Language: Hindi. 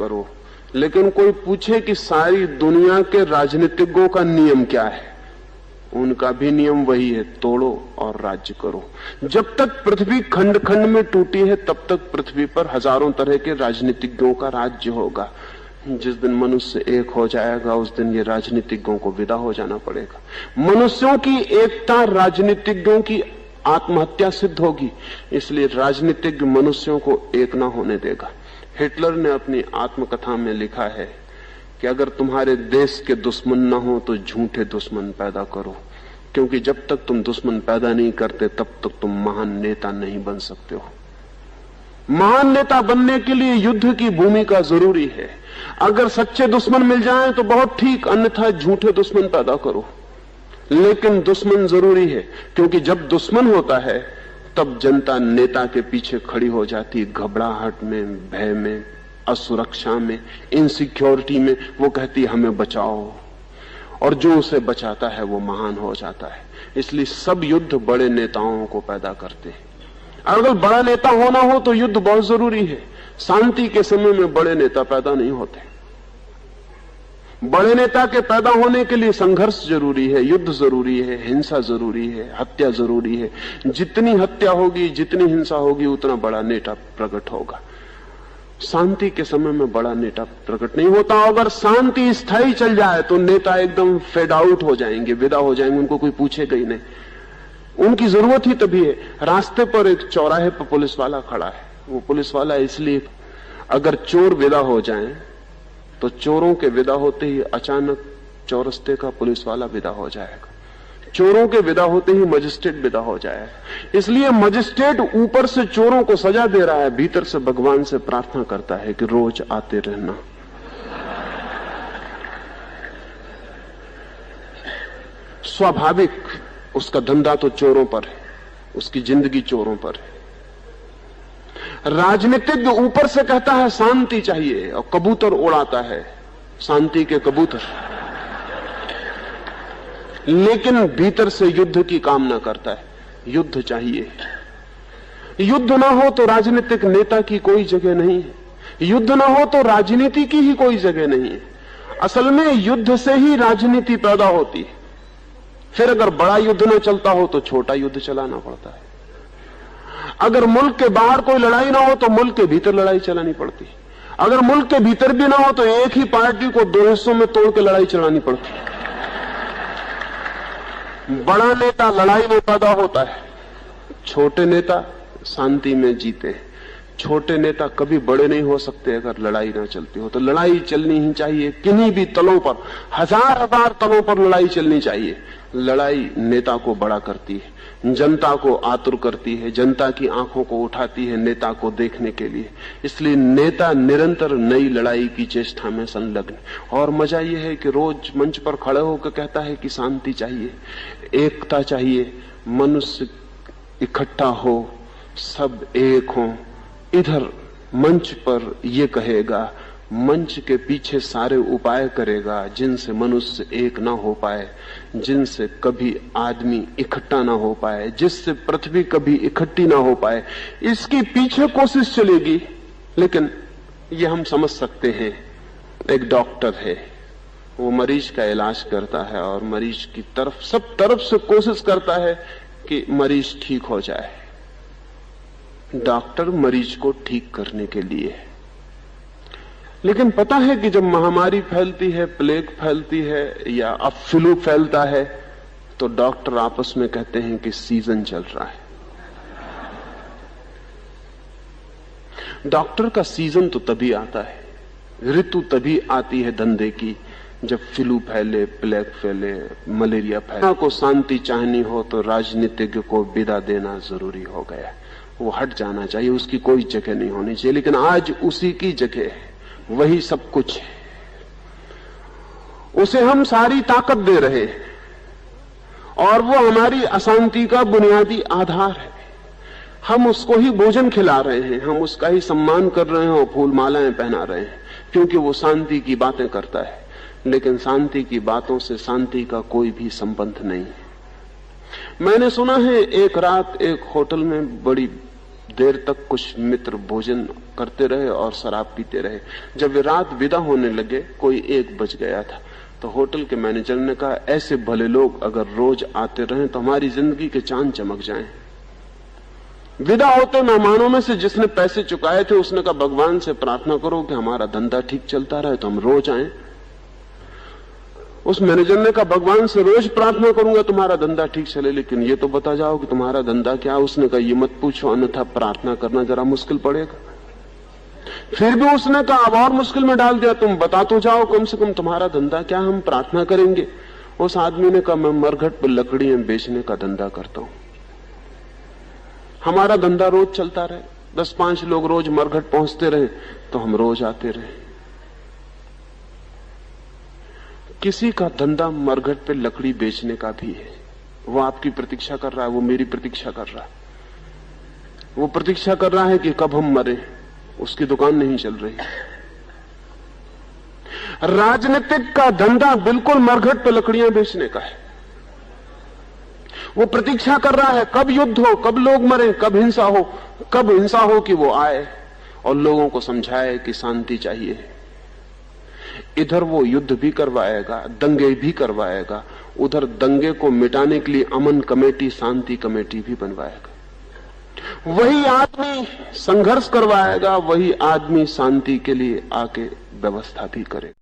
करो। लेकिन कोई पूछे कि सारी दुनिया के राजनीतिज्ञों का नियम क्या है, उनका भी नियम वही है, तोड़ो और राज्य करो। जब तक पृथ्वी खंड खंड में टूटी है तब तक पृथ्वी पर हजारों तरह के राजनीतिज्ञों का राज्य होगा। जिस दिन मनुष्य एक हो जाएगा उस दिन ये राजनीतिज्ञों को विदा हो जाना पड़ेगा। मनुष्यों की एकता राजनीतिज्ञों की आत्महत्या सिद्ध होगी, इसलिए राजनीतिज्ञ मनुष्यों को एक ना होने देगा। हिटलर ने अपनी आत्मकथा में लिखा है कि अगर तुम्हारे देश के दुश्मन ना हो तो झूठे दुश्मन पैदा करो, क्योंकि जब तक तुम दुश्मन पैदा नहीं करते तब तक तुम महान नेता नहीं बन सकते हो। महान नेता बनने के लिए युद्ध की भूमिका जरूरी है। अगर सच्चे दुश्मन मिल जाएं तो बहुत ठीक, अन्यथा झूठे दुश्मन पैदा करो। लेकिन दुश्मन जरूरी है, क्योंकि जब दुश्मन होता है तब जनता नेता के पीछे खड़ी हो जाती, घबराहट में, भय में, असुरक्षा में, इनसिक्योरिटी में। वो कहती हमें बचाओ, और जो उसे बचाता है वो महान हो जाता है। इसलिए सब युद्ध बड़े नेताओं को पैदा करते हैं। अगर बड़ा नेता होना हो तो युद्ध बहुत जरूरी है। शांति के समय में बड़े नेता पैदा नहीं होते। बड़े नेता के पैदा होने के लिए संघर्ष जरूरी है, युद्ध जरूरी है, हिंसा जरूरी है, हत्या जरूरी है। जितनी हत्या होगी, जितनी हिंसा होगी, उतना बड़ा नेता प्रकट होगा। शांति के समय में बड़ा नेता प्रकट नहीं होता। अगर शांति स्थायी चल जाए तो नेता एकदम फेड आउट हो जाएंगे, विदा हो जाएंगे, उनको कोई पूछेगा ही नहीं। उनकी जरूरत ही तभी है। रास्ते पर एक चौराहे पर पुलिस वाला खड़ा है। वो पुलिस वाला इसलिए, अगर चोर विदा हो जाएं तो चोरों के विदा होते ही अचानक चौरस्ते का पुलिस वाला विदा हो जाएगा। चोरों के विदा होते ही मजिस्ट्रेट विदा हो जाएगा। इसलिए मजिस्ट्रेट ऊपर से चोरों को सजा दे रहा है, भीतर से भगवान से प्रार्थना करता है कि रोज आते रहना। स्वाभाविक उसका धंधा तो चोरों पर है, उसकी जिंदगी चोरों पर है। राजनीतिज्ञ ऊपर से कहता है शांति चाहिए और कबूतर उड़ाता है, शांति के कबूतर, लेकिन भीतर से युद्ध की कामना करता है। युद्ध चाहिए। युद्ध ना हो तो राजनीतिक नेता की कोई जगह नहीं है। युद्ध ना हो तो राजनीति की ही कोई जगह नहीं है। असल में युद्ध से ही राजनीति पैदा होती है। फिर अगर बड़ा युद्ध न चलता हो तो छोटा युद्ध चलाना पड़ता है। अगर मुल्क के बाहर कोई लड़ाई ना हो तो मुल्क के भीतर लड़ाई चलानी पड़ती है। अगर मुल्क के भीतर भी ना हो तो एक ही पार्टी को दो हिस्सों में तोड़ के लड़ाई चलानी पड़ती है। बड़ा नेता लड़ाई में पैदा होता है, छोटे नेता शांति में जीते हैं। छोटे नेता कभी बड़े नहीं हो सकते अगर लड़ाई ना चलती हो। तो लड़ाई चलनी ही चाहिए, किन्हीं भी तलों पर, हजार हजार तलों पर लड़ाई चलनी चाहिए। लड़ाई नेता को बड़ा करती है, जनता को आतुर करती है, जनता की आंखों को उठाती है नेता को देखने के लिए। इसलिए नेता निरंतर नई लड़ाई की चेष्टा में संलग्न। और मजा यह है कि रोज मंच पर खड़े होकर कहता है कि शांति चाहिए, एकता चाहिए, मनुष्य इकट्ठा हो, सब एक हो। इधर मंच पर ये कहेगा, मंच के पीछे सारे उपाय करेगा जिनसे मनुष्य एक ना हो पाए, जिनसे कभी आदमी इकट्ठा ना हो पाए, जिससे पृथ्वी कभी इकट्ठी ना हो पाए। इसकी पीछे कोशिश चलेगी। लेकिन ये हम समझ सकते हैं, एक डॉक्टर है, वो मरीज का इलाज करता है और मरीज की तरफ सब तरफ से कोशिश करता है कि मरीज ठीक हो जाए। डॉक्टर मरीज को ठीक करने के लिए है। लेकिन पता है कि जब महामारी फैलती है, प्लेग फैलती है या अब फ्लू फैलता है, तो डॉक्टर आपस में कहते हैं कि सीजन चल रहा है। डॉक्टर का सीजन तो तभी आता है, ऋतु तभी आती है धंधे की, जब फ्लू फैले, प्लेग फैले, मलेरिया फैले। को शांति चाहनी हो तो राजनीतिज्ञ को विदा देना जरूरी हो गया। वो हट जाना चाहिए, उसकी कोई जगह नहीं होनी चाहिए। लेकिन आज उसी की जगह है, वही सब कुछ है, उसे हम सारी ताकत दे रहे हैं और वो हमारी अशांति का बुनियादी आधार है। हम उसको ही भोजन खिला रहे हैं, हम उसका ही सम्मान कर रहे हैं और फूल मालाएं पहना रहे हैं, क्योंकि वो शांति की बातें करता है। लेकिन शांति की बातों से शांति का कोई भी संबंध नहीं है। मैंने सुना है एक रात एक होटल में बड़ी देर तक कुछ मित्र भोजन करते रहे और शराब पीते रहे। जब वे रात विदा होने लगे, कोई 1 बज गया था, तो होटल के मैनेजर ने कहा, ऐसे भले लोग अगर रोज आते रहें तो हमारी जिंदगी के चांद चमक जाएं। विदा होते मेहमानों में से जिसने पैसे चुकाए थे उसने कहा, भगवान से प्रार्थना करो कि हमारा धंधा ठीक चलता रहे तो हम रोज आए। उस मैनेजर ने कहा, भगवान से रोज प्रार्थना करूंगा तुम्हारा धंधा ठीक चले, लेकिन ये तो बता जाओ कि तुम्हारा धंधा क्या है। उसने कहा, ये मत पूछो, अन्यथा प्रार्थना करना जरा मुश्किल पड़ेगा। फिर भी उसने कहा, अब और मुश्किल में डाल दिया, तुम बता तो जाओ कम से कम तुम्हारा धंधा क्या, हम प्रार्थना करेंगे। उस आदमी ने कहा, मैं मरघट पर लकड़ियां बेचने का धंधा करता हूं, हमारा धंधा रोज चलता रहे, 10-5 लोग रोज मरघट पहुंचते रहे तो हम रोज आते रहे। किसी का धंधा मरघट पे लकड़ी बेचने का भी है, वो आपकी प्रतीक्षा कर रहा है, वो मेरी प्रतीक्षा कर रहा है। वो प्रतीक्षा कर रहा है कि कब हम मरे, उसकी दुकान नहीं चल रही। राजनीतिक का धंधा बिल्कुल मरघट पे लकड़ियां बेचने का है। वो प्रतीक्षा कर रहा है कब युद्ध हो, कब लोग मरे, कब हिंसा हो कि वो आए और लोगों को समझाए कि शांति चाहिए। इधर वो युद्ध भी करवाएगा, दंगे भी करवाएगा, उधर दंगे को मिटाने के लिए अमन कमेटी, शांति कमेटी भी बनवाएगा। वही आदमी संघर्ष करवाएगा, वही आदमी शांति के लिए आके व्यवस्था भी करेगा।